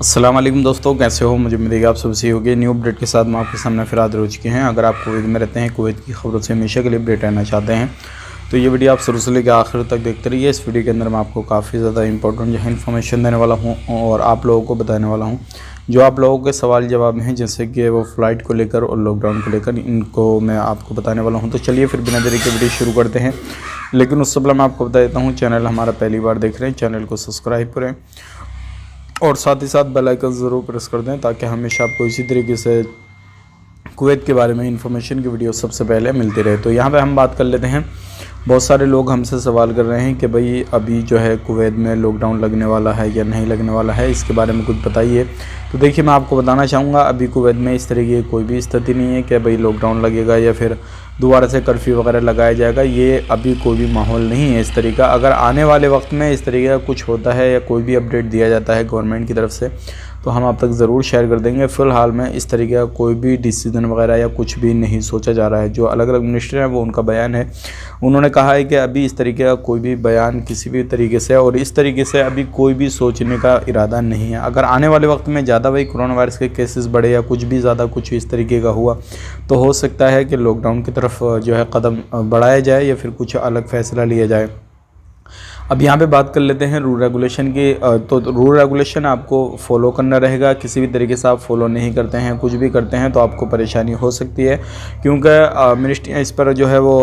अस्सलाम वालेकुम दोस्तों, कैसे हो? मुझे उम्मीद है आप सब सही होगी। न्यू अपडेट के साथ मैं आपके सामने फिर हाजिर हो चुके हैं। अगर आप कुवैत में रहते हैं, कुवैत की खबरों से हमेशा के लिए अपडेट रहना चाहते हैं तो ये वीडियो आप शुरू से लेकर आखिर तक देखते रहिए। इस वीडियो के अंदर मैं आपको काफ़ी ज़्यादा इंपॉर्टेंट जो है इन्फॉर्मेशन देने वाला हूँ और आप लोगों को बताने वाला हूँ जो आप लोगों के सवाल जवाब हैं, जैसे कि वो फ़्लाइट को लेकर और लॉकडाउन को लेकर, इनको मैं आपको बताने वाला हूँ। तो चलिए फिर बिना देरी के वीडियो शुरू करते हैं। लेकिन उससे पहले मैं आपको बता देता हूँ, चैनल हमारा पहली बार देख रहे हैं, चैनल को सब्सक्राइब करें और साथ ही साथ बेल आइकन ज़रूर प्रेस कर दें ताकि हमेशा आपको इसी तरीके से कुवैत के बारे में इंफॉर्मेशन की वीडियो सबसे पहले मिलती रहे। तो यहाँ पे हम बात कर लेते हैं। बहुत सारे लोग हमसे सवाल कर रहे हैं कि भाई अभी जो है कुवैत में लॉकडाउन लगने वाला है या नहीं लगने वाला है, इसके बारे में कुछ बताइए। तो देखिए, मैं आपको बताना चाहूँगा, अभी कुवैत में इस तरीके की कोई भी स्थिति नहीं है कि भाई लॉकडाउन लगेगा या फिर दोबारा से कर्फ्यू वगैरह लगाया जाएगा। ये अभी कोई भी माहौल नहीं है इस तरीका। अगर आने वाले वक्त में इस तरीके का कुछ होता है या कोई भी अपडेट दिया जाता है गवर्नमेंट की तरफ से तो हम आप तक ज़रूर शेयर कर देंगे। फ़िलहाल में इस तरीके का कोई भी डिसीजन वगैरह या कुछ भी नहीं सोचा जा रहा है। जो अलग अलग मिनिस्टर हैं वो उनका बयान है, उन्होंने कहा है कि अभी इस तरीके का कोई भी बयान किसी भी तरीके से और इस तरीके से अभी कोई भी सोचने का इरादा नहीं है। अगर आने वाले वक्त में ज़्यादा भाई कोरोना वायरस के केसेस बढ़े या कुछ भी ज़्यादा कुछ इस तरीके का हुआ तो हो सकता है कि लॉकडाउन की तरफ जो है कदम बढ़ाया जाए या फिर कुछ अलग फ़ैसला लिया जाए। अब यहाँ पे बात कर लेते हैं रूल रेगुलेशन की। तो रूल रेगुलेशन आपको फॉलो करना रहेगा। किसी भी तरीके से आप फॉलो नहीं करते हैं, कुछ भी करते हैं तो आपको परेशानी हो सकती है, क्योंकि मिनिस्ट्रियाँ इस पर जो है वो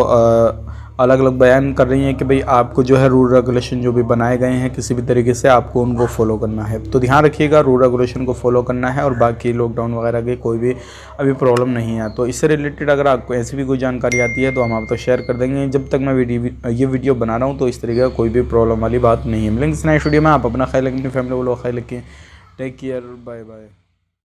अलग अलग बयान कर रही हैं कि भाई आपको जो है रूल रेगुलेशन जो भी बनाए गए हैं किसी भी तरीके से आपको उनको फॉलो करना है। तो ध्यान रखिएगा, रूल रेगुलेशन को फॉलो करना है और बाकी लॉकडाउन वगैरह की कोई भी अभी प्रॉब्लम नहीं है। तो इससे रिलेटेड अगर आपको ऐसी भी कोई जानकारी आती है तो हम आपको शेयर कर देंगे। जब तक मैं ये वीडियो बना रहा हूँ तो इस तरीके का कोई भी प्रॉब्लम वाली बात नहीं है। मिलेंगे इस नए वीडियो में। आप अपना ख्याल रखें, अपनी फैमिली वालों का ख्याल रखें। Take care, bye bye.